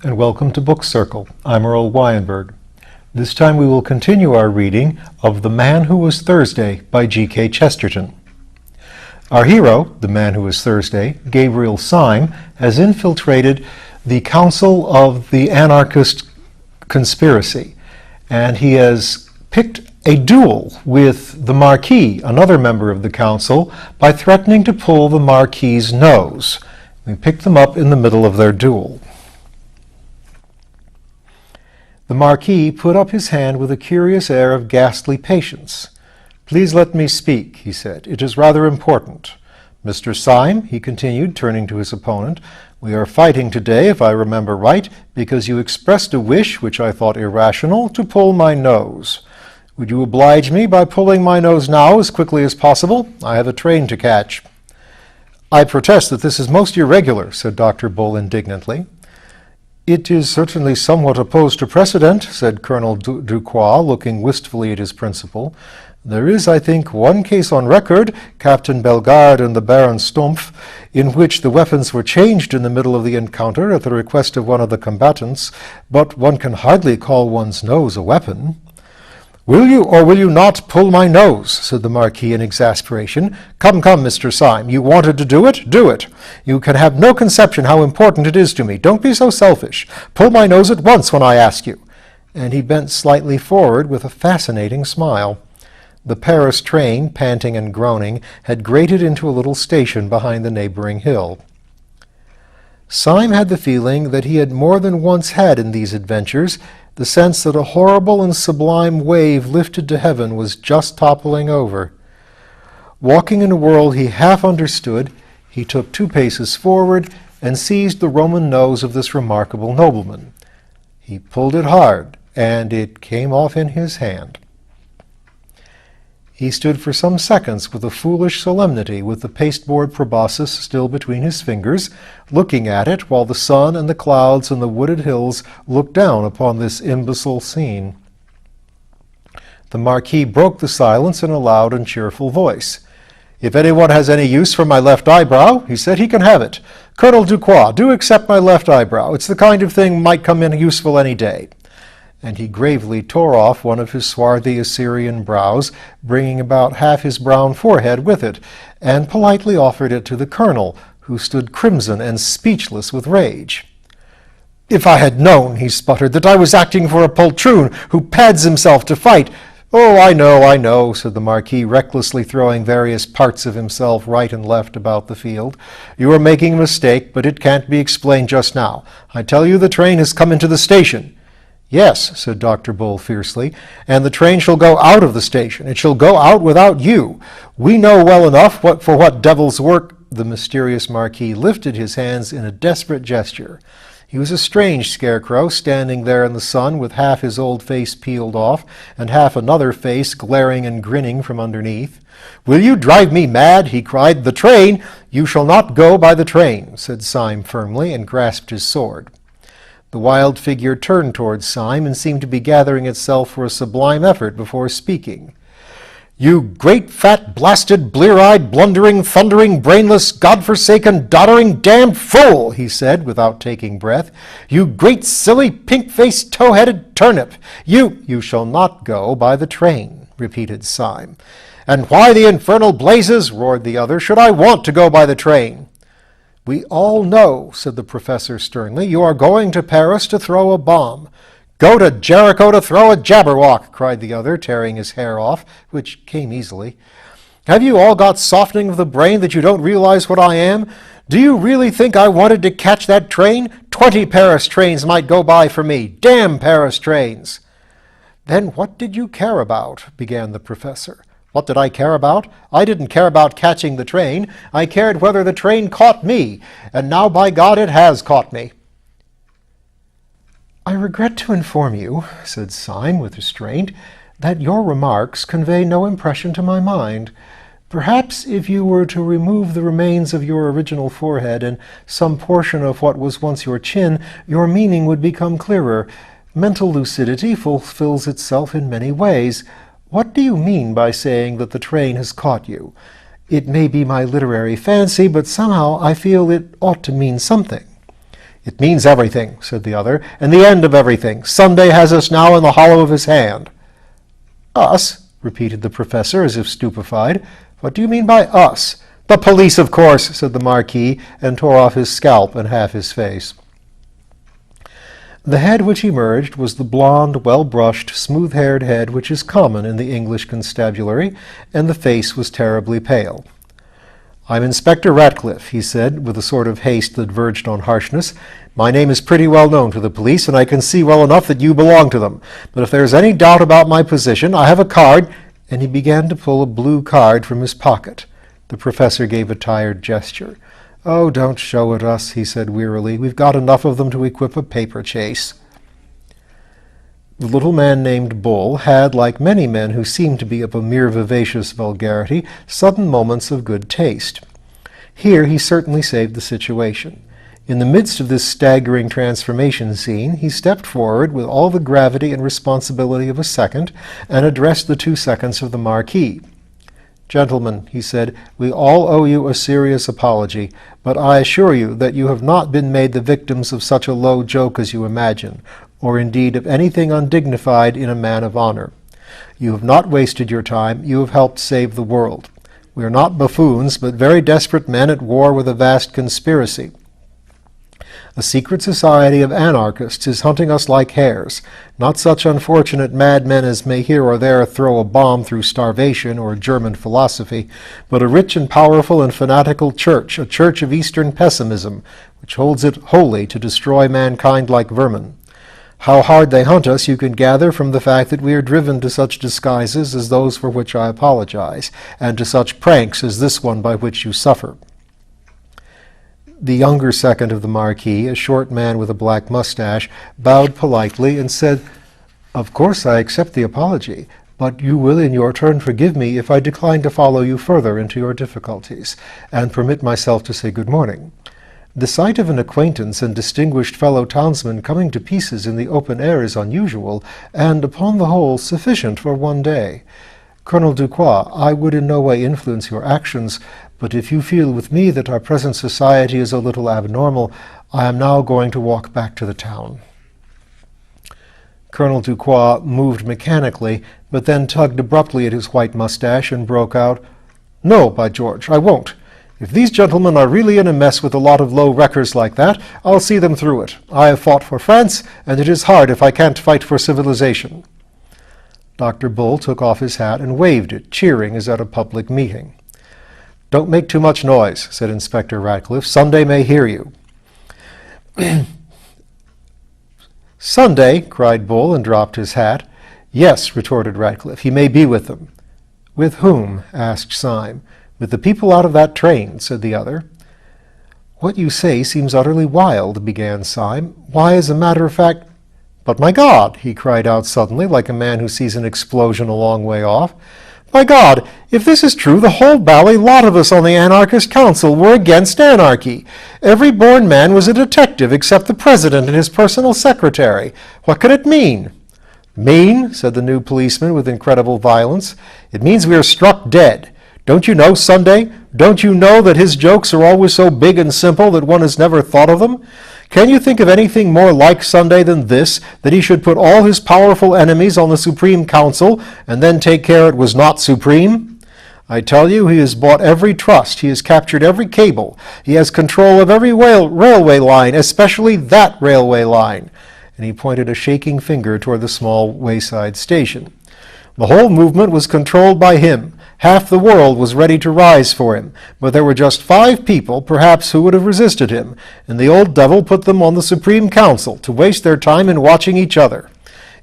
and welcome to Book Circle. I'm Earl Wajenberg. This time we will continue our reading of The Man Who Was Thursday by G.K. Chesterton. Our hero, the man who was Thursday, Gabriel Syme, has infiltrated the council of the anarchist conspiracy, and he has picked a duel with the Marquis, another member of the council, by threatening to pull the Marquis's nose. We picked them up in the middle of their duel. The Marquis put up his hand with a curious air of ghastly patience. "Please let me speak," he said. "It is rather important. Mr. Syme," he continued, turning to his opponent, "we are fighting today, if I remember right, because you expressed a wish, which I thought irrational, to pull my nose. Would you oblige me by pulling my nose now as quickly as possible? I have a train to catch." "I protest that this is most irregular," said Dr. Bull indignantly. "It is certainly somewhat opposed to precedent," said Colonel Ducroix, looking wistfully at his principal. "There is, I think, one case on record, Captain Bellegarde and the Baron Stumpf, in which the weapons were changed in the middle of the encounter at the request of one of the combatants, but one can hardly call one's nose a weapon." "Will you or will you not pull my nose?" said the Marquis in exasperation. Come, Mr. Syme, you wanted to do it? Do it. You can have no conception how important it is to me. Don't be so selfish. Pull my nose at once when I ask you." And he bent slightly forward with a fascinating smile. The Paris train, panting and groaning, had grated into a little station behind the neighboring hill. Syme had the feeling that he had more than once had in these adventures, the sense that a horrible and sublime wave lifted to heaven was just toppling over. Walking in a world he half understood, he took 2 paces forward and seized the Roman nose of this remarkable nobleman. He pulled it hard, and it came off in his hand. He stood for some seconds with a foolish solemnity, with the pasteboard proboscis still between his fingers, looking at it while the sun and the clouds and the wooded hills looked down upon this imbecile scene. The Marquis broke the silence in a loud and cheerful voice. "If anyone has any use for my left eyebrow," he said, "he can have it. Colonel Ducroix, do accept my left eyebrow. It's the kind of thing might come in useful any day." And he gravely tore off one of his swarthy Assyrian brows, bringing about half his brown forehead with it, and politely offered it to the colonel, who stood crimson and speechless with rage. "If I had known," he sputtered, "that I was acting for a poltroon who pads himself to fight—" "Oh, I know," said the Marquis, recklessly throwing various parts of himself right and left about the field. "You are making a mistake, but it can't be explained just now. I tell you the train has come into the station." "Yes," said Dr. Bull fiercely, "and the train shall go out of the station. It shall go out without you. We know well enough for what devil's work—" The mysterious Marquis lifted his hands in a desperate gesture. He was a strange scarecrow, standing there in the sun with half his old face peeled off and half another face glaring and grinning from underneath. "Will you drive me mad?" he cried. "The train—" "You shall not go by the train," said Syme firmly, and grasped his sword. The wild figure turned towards Syme and seemed to be gathering itself for a sublime effort before speaking. "You great, fat, blasted, blear-eyed, blundering, thundering, brainless, God-forsaken, doddering, damned fool," he said without taking breath. "You great, silly, pink-faced, tow-headed turnip. You shall not go by the train," repeated Syme. "And why the infernal blazes," roared the other, "should I want to go by the train?" "We all know," said the professor sternly, "you are going to Paris to throw a bomb." "Go to Jericho to throw a Jabberwock," cried the other, tearing his hair off, which came easily. "Have you all got softening of the brain that you don't realize what I am? Do you really think I wanted to catch that train? 20 Paris trains might go by for me. Damn Paris trains!" "Then what did you care about?" began the professor. "What did I care about? I didn't care about catching the train. I cared whether the train caught me, and now, by God, it has caught me." "I regret to inform you," said Syme with restraint, "that your remarks convey no impression to my mind. Perhaps if you were to remove the remains of your original forehead and some portion of what was once your chin, your meaning would become clearer. Mental lucidity fulfills itself in many ways. What do you mean by saying that the train has caught you? It may be my literary fancy, but somehow I feel it ought to mean something." "It means everything," said the other, "and the end of everything. Sunday has us now in the hollow of his hand." "Us?" repeated the professor, as if stupefied. "What do you mean by us?" "The police, of course," said the Marquis, and tore off his scalp and half his face. The head which emerged was the blond, well-brushed, smooth-haired head which is common in the English constabulary, and the face was terribly pale. "I'm Inspector Ratcliffe," he said, with a sort of haste that verged on harshness. "My name is pretty well known to the police, and I can see well enough that you belong to them. But if there is any doubt about my position, I have a card," and he began to pull a blue card from his pocket. The professor gave a tired gesture. "Oh, don't show it us," he said wearily. "We've got enough of them to equip a paper chase." The little man named Bull had, like many men who seemed to be of a mere vivacious vulgarity, sudden moments of good taste. Here he certainly saved the situation. In the midst of this staggering transformation scene, he stepped forward with all the gravity and responsibility of a second, and addressed the 2 seconds of the Marquis. "Gentlemen," he said, "we all owe you a serious apology, but I assure you that you have not been made the victims of such a low joke as you imagine, or indeed of anything undignified in a man of honor. You have not wasted your time, you have helped save the world. We are not buffoons, but very desperate men at war with a vast conspiracy. A secret society of anarchists is hunting us like hares, not such unfortunate madmen as may here or there throw a bomb through starvation or German philosophy, but a rich and powerful and fanatical church, a church of Eastern pessimism, which holds it holy to destroy mankind like vermin. How hard they hunt us you can gather from the fact that we are driven to such disguises as those for which I apologize, and to such pranks as this one by which you suffer." The younger second of the Marquis, a short man with a black mustache, bowed politely and said, "Of course I accept the apology, but you will in your turn forgive me if I decline to follow you further into your difficulties, and permit myself to say good morning. The sight of an acquaintance and distinguished fellow townsman coming to pieces in the open air is unusual, and, upon the whole, sufficient for one day. Colonel Ducroix, I would in no way influence your actions, but if you feel with me that our present society is a little abnormal, I am now going to walk back to the town." Colonel Ducroix moved mechanically, but then tugged abruptly at his white mustache and broke out, "No, by George, I won't. If these gentlemen are really in a mess with a lot of low wreckers like that, I'll see them through it. I have fought for France, and it is hard if I can't fight for civilization." Dr. Bull took off his hat and waved it, cheering as at a public meeting. "Don't make too much noise," said Inspector Ratcliffe. "Sunday may hear you." "Sunday?" cried Bull, and dropped his hat. "Yes," retorted Ratcliffe, "he may be with them." "With whom?" asked Syme. "With the people out of that train," said the other. "What you say seems utterly wild," began Syme. "Why, as a matter of fact—" "But my God!" he cried out suddenly, like a man who sees an explosion a long way off. "My God, if this is true, the whole bally lot of us on the Anarchist Council were against anarchy. Every born man was a detective except the President and his personal secretary. What can it mean?" "Mean?" said the new policeman with incredible violence. "It means we are struck dead. Don't you know, Sunday? Don't you know that his jokes are always so big and simple that one has never thought of them? Can you think of anything more like Sunday than this, that he should put all his powerful enemies on the Supreme Council and then take care it was not supreme? I tell you, he has bought every trust, he has captured every cable, he has control of every railway line, especially that railway line." And he pointed a shaking finger toward the small wayside station. "The whole movement was controlled by him. Half the world was ready to rise for him, but there were just 5 people, perhaps, who would have resisted him, and the old devil put them on the Supreme Council to waste their time in watching each other.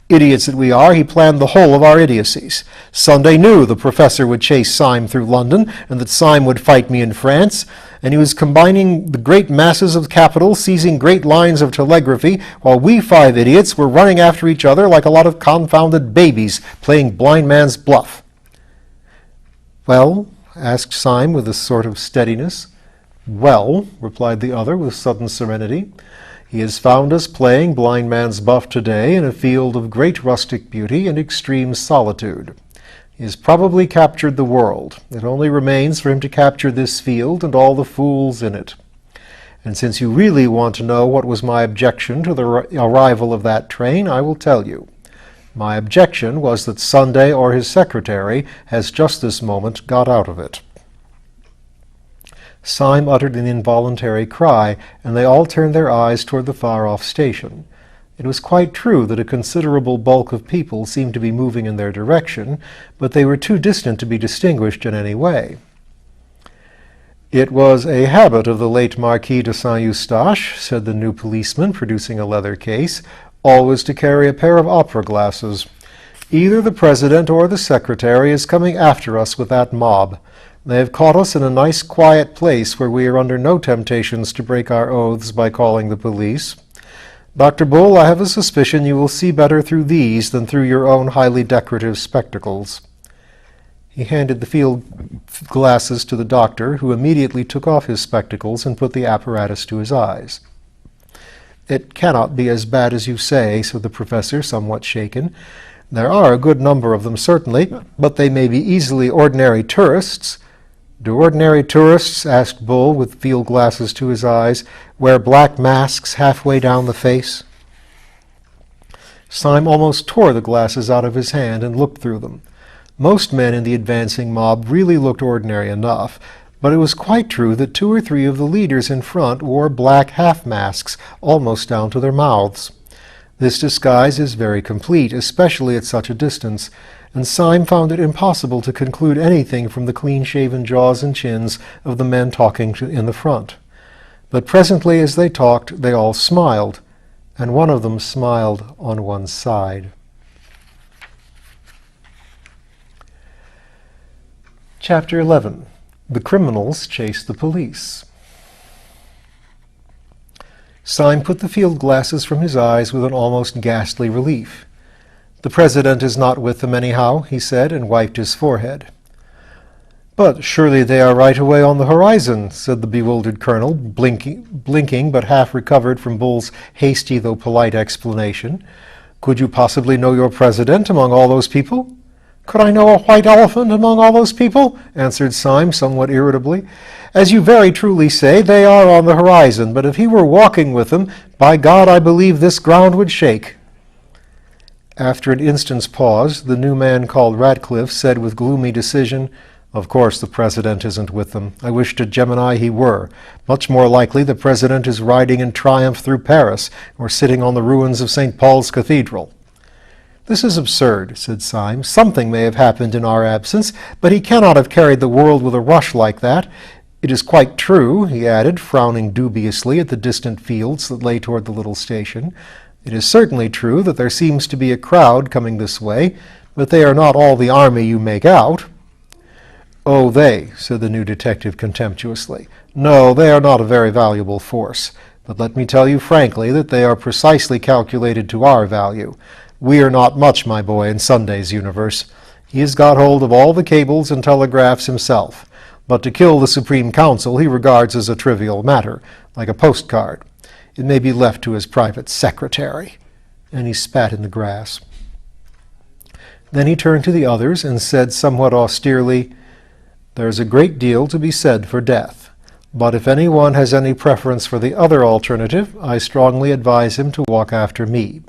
Idiots that we are, he planned the whole of our idiocies. Sunday knew the professor would chase Syme through London, and that Syme would fight me in France, and he was combining the great masses of capital, seizing great lines of telegraphy, while we 5 idiots were running after each other like a lot of confounded babies playing blind man's bluff." "Well?" asked Syme with a sort of steadiness. "Well," replied the other with sudden serenity, "he has found us playing blind man's buff today in a field of great rustic beauty and extreme solitude. He has probably captured the world. It only remains for him to capture this field and all the fools in it. And since you really want to know what was my objection to the arrival of that train, I will tell you. My objection was that Sunday or his secretary has just this moment got out of it." Syme uttered an involuntary cry, and they all turned their eyes toward the far-off station. It was quite true that a considerable bulk of people seemed to be moving in their direction, but they were too distant to be distinguished in any way. "It was a habit of the late Marquis de Saint-Eustache," said the new policeman, producing a leather case, "always to carry a pair of opera glasses. Either the president or the secretary is coming after us with that mob. They have caught us in a nice quiet place where we are under no temptations to break our oaths by calling the police. Dr. Bull, I have a suspicion you will see better through these than through your own highly decorative spectacles." He handed the field glasses to the doctor, who immediately took off his spectacles and put the apparatus to his eyes. "It cannot be as bad as you say," said the professor, somewhat shaken. "There are a good number of them, certainly, but they may be easily ordinary tourists." "Do ordinary tourists," asked Bull, with field glasses to his eyes, "wear black masks halfway down the face?" Syme almost tore the glasses out of his hand and looked through them. Most men in the advancing mob really looked ordinary enough, but it was quite true that 2 or 3 of the leaders in front wore black half-masks almost down to their mouths. This disguise is very complete, especially at such a distance, and Syme found it impossible to conclude anything from the clean-shaven jaws and chins of the men talking in the front. But presently, as they talked, they all smiled, and one of them smiled on one side. Chapter 11. The criminals chase the police. Syme put the field glasses from his eyes with an almost ghastly relief. "The president is not with them anyhow," he said, and wiped his forehead. "But surely they are right away on the horizon," said the bewildered colonel, blinking but half recovered from Bull's hasty though polite explanation. "Could you possibly know your president among all those people?" "Could I know a white elephant among all those people?" answered Syme, somewhat irritably. "As you very truly say, they are on the horizon, but if he were walking with them, by God, I believe this ground would shake." After an instant's pause, the new man called Ratcliffe said with gloomy decision, "Of course the president isn't with them. I wish to Gemini he were. Much more likely the president is riding in triumph through Paris, or sitting on the ruins of St. Paul's Cathedral." "This is absurd," said Syme. "Something may have happened in our absence, but he cannot have carried the world with a rush like that. It is quite true," he added, frowning dubiously at the distant fields that lay toward the little station. "It is certainly true that there seems to be a crowd coming this way, but they are not all the army you make out." "Oh, they," said the new detective contemptuously. "No, they are not a very valuable force. But let me tell you frankly that they are precisely calculated to our value. We are not much, my boy, in Sunday's universe. He has got hold of all the cables and telegraphs himself. But to kill the Supreme Council he regards as a trivial matter, like a postcard. It may be left to his private secretary." And he spat in the grass. Then he turned to the others and said somewhat austerely, "There is a great deal to be said for death. But if anyone has any preference for the other alternative, I strongly advise him to walk after me."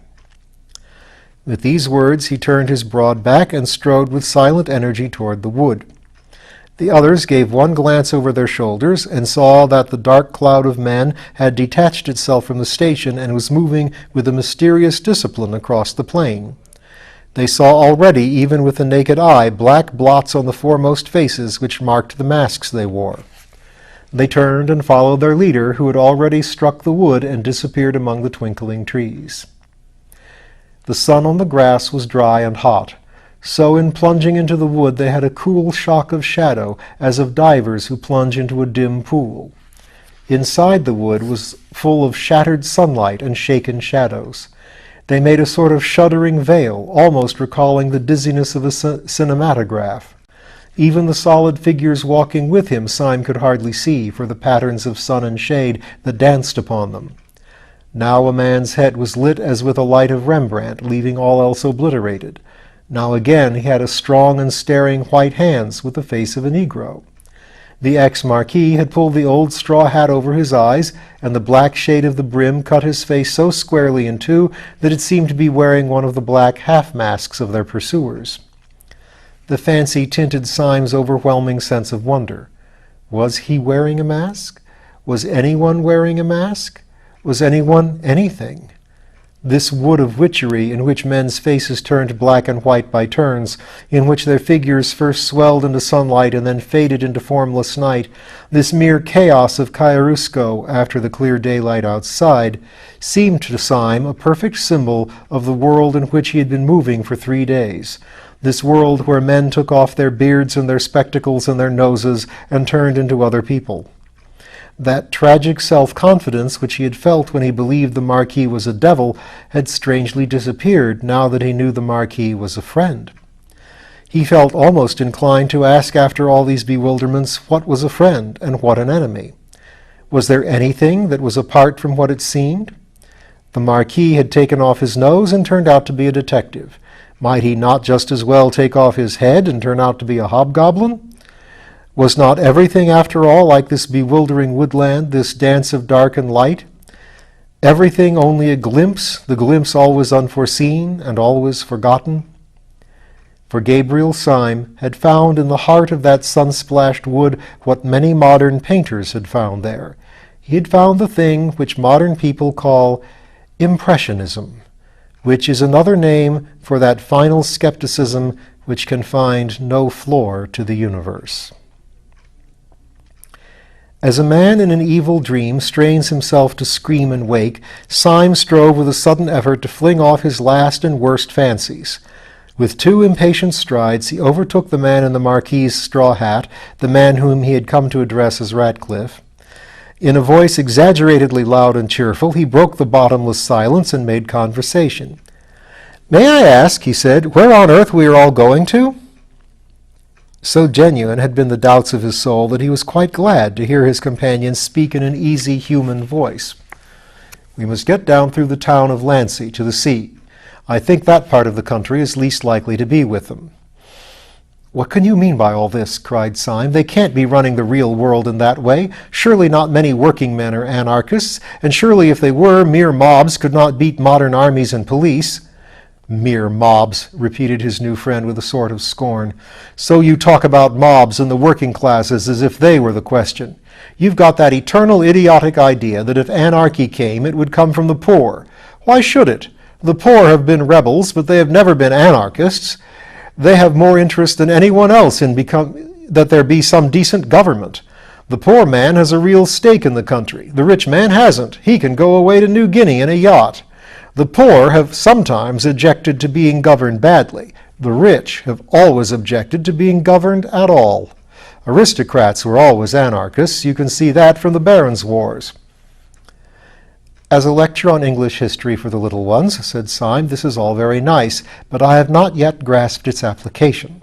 With these words he turned his broad back and strode with silent energy toward the wood. The others gave one glance over their shoulders and saw that the dark cloud of men had detached itself from the station and was moving with a mysterious discipline across the plain. They saw already, even with the naked eye, black blots on the foremost faces which marked the masks they wore. They turned and followed their leader, who had already struck the wood and disappeared among the twinkling trees. The sun on the grass was dry and hot. So in plunging into the wood they had a cool shock of shadow, as of divers who plunge into a dim pool. Inside the wood was full of shattered sunlight and shaken shadows. They made a sort of shuddering veil, almost recalling the dizziness of a cinematograph. Even the solid figures walking with him Syme could hardly see for the patterns of sun and shade that danced upon them. Now a man's head was lit as with a light of Rembrandt, leaving all else obliterated. Now again he had a strong and staring white hands with the face of a Negro. The ex-marquis had pulled the old straw hat over his eyes, and the black shade of the brim cut his face so squarely in two that it seemed to be wearing one of the black half-masks of their pursuers. The fancy tinted Syme's overwhelming sense of wonder. Was he wearing a mask? Was anyone wearing a mask? Was anyone anything? This wood of witchery in which men's faces turned black and white by turns, in which their figures first swelled into sunlight and then faded into formless night, this mere chaos of chiaroscuro after the clear daylight outside, seemed to Syme a perfect symbol of the world in which he had been moving for 3 days. This world where men took off their beards and their spectacles and their noses and turned into other people. That tragic self-confidence which he had felt when he believed the Marquis was a devil had strangely disappeared now that he knew the Marquis was a friend. He felt almost inclined to ask after all these bewilderments what was a friend and what an enemy. Was there anything that was apart from what it seemed? The Marquis had taken off his nose and turned out to be a detective. Might he not just as well take off his head and turn out to be a hobgoblin? Was not everything, after all, like this bewildering woodland, this dance of dark and light? Everything only a glimpse, the glimpse always unforeseen and always forgotten? For Gabriel Syme had found in the heart of that sun-splashed wood what many modern painters had found there. He had found the thing which modern people call impressionism, which is another name for that final skepticism which can find no floor to the universe. As a man in an evil dream strains himself to scream and wake, Syme strove with a sudden effort to fling off his last and worst fancies. With 2 impatient strides he overtook the man in the Marquis's straw hat, the man whom he had come to address as Ratcliffe. In a voice exaggeratedly loud and cheerful, he broke the bottomless silence and made conversation. "May I ask," he said, "where on earth we are all going to?" So genuine had been the doubts of his soul that he was quite glad to hear his companion speak in an easy human voice. "We must get down through the town of Lancy to the sea. I think that part of the country is least likely to be with them." "What can you mean by all this?" cried Syme. "They can't be running the real world in that way. Surely not many working men are anarchists, and surely if they were, mere mobs could not beat modern armies and police." "Mere mobs," repeated his new friend with a sort of scorn. "So you talk about mobs and the working classes as if they were the question. You've got that eternal idiotic idea that if anarchy came, it would come from the poor. Why should it? The poor have been rebels, but they have never been anarchists. They have more interest than anyone else in that there be some decent government. The poor man has a real stake in the country. The rich man hasn't. He can go away to New Guinea in a yacht. The poor have sometimes objected to being governed badly. The rich have always objected to being governed at all. Aristocrats were always anarchists. You can see that from the Barons' Wars." "As a lecture on English history for the little ones," said Syme, "this is all very nice, but I have not yet grasped its application."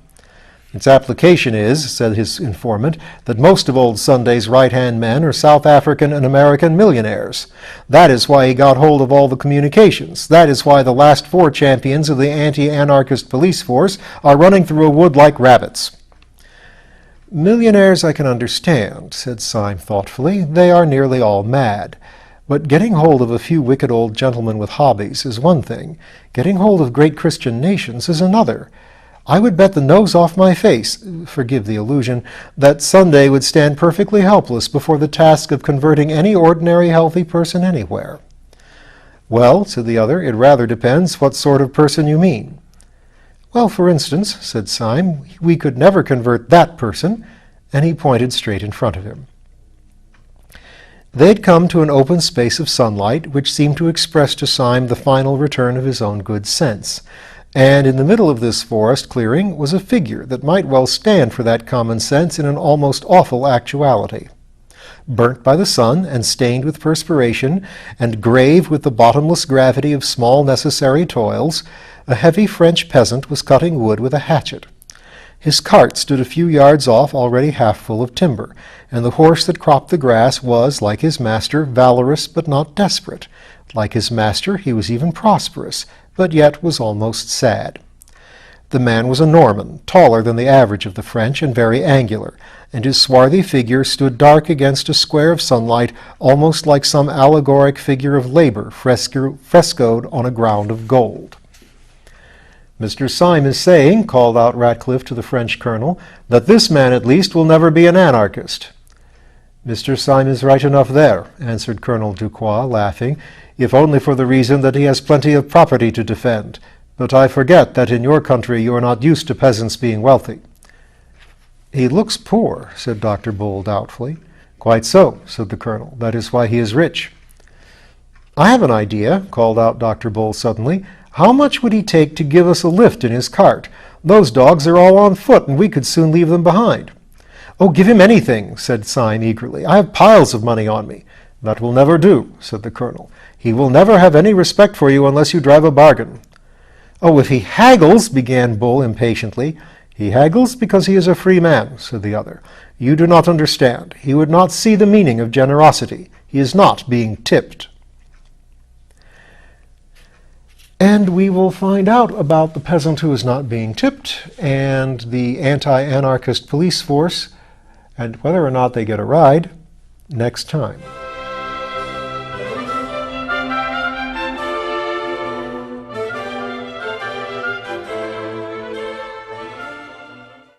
"Its application is," said his informant, "that most of old Sunday's right-hand men are South African and American millionaires. That is why he got hold of all the communications. That is why the last 4 champions of the anti-anarchist police force are running through a wood like rabbits." "Millionaires I can understand," said Syme thoughtfully. "They are nearly all mad. But getting hold of a few wicked old gentlemen with hobbies is one thing. Getting hold of great Christian nations is another. I would bet the nose off my face, forgive the allusion, that Sunday would stand perfectly helpless before the task of converting any ordinary healthy person anywhere." "Well," said the other, "it rather depends what sort of person you mean." "Well, for instance," said Syme, "we could never convert that person," and he pointed straight in front of him. They had come to an open space of sunlight which seemed to express to Syme the final return of his own good sense. And in the middle of this forest clearing was a figure that might well stand for that common sense in an almost awful actuality. Burnt by the sun and stained with perspiration and grave with the bottomless gravity of small necessary toils, a heavy French peasant was cutting wood with a hatchet. His cart stood a few yards off, already half full of timber, and the horse that cropped the grass was, like his master, valorous but not desperate. Like his master, he was even prosperous, but yet was almost sad. The man was a Norman, taller than the average of the French and very angular, and his swarthy figure stood dark against a square of sunlight, almost like some allegoric figure of labor frescoed on a ground of gold. "Mr. Syme is saying," called out Ratcliffe to the French colonel, "that this man at least will never be an anarchist." "Mr. Syme is right enough there," answered Colonel Ducroix, laughing, "if only for the reason that he has plenty of property to defend. But I forget that in your country you are not used to peasants being wealthy." "He looks poor," said Dr. Bull doubtfully. "Quite so," said the colonel. "That is why he is rich." "I have an idea," called out Dr. Bull suddenly. "How much would he take to give us a lift in his cart? Those dogs are all on foot, and we could soon leave them behind." "Oh, give him anything," said Syme eagerly. "I have piles of money on me." "That will never do," said the colonel. "He will never have any respect for you unless you drive a bargain." "Oh, if he haggles," began Bull impatiently. "He haggles because he is a free man," said the other. "You do not understand. He would not see the meaning of generosity. He is not being tipped." And we will find out about the peasant who is not being tipped and the anti-anarchist police force and whether or not they get a ride next time.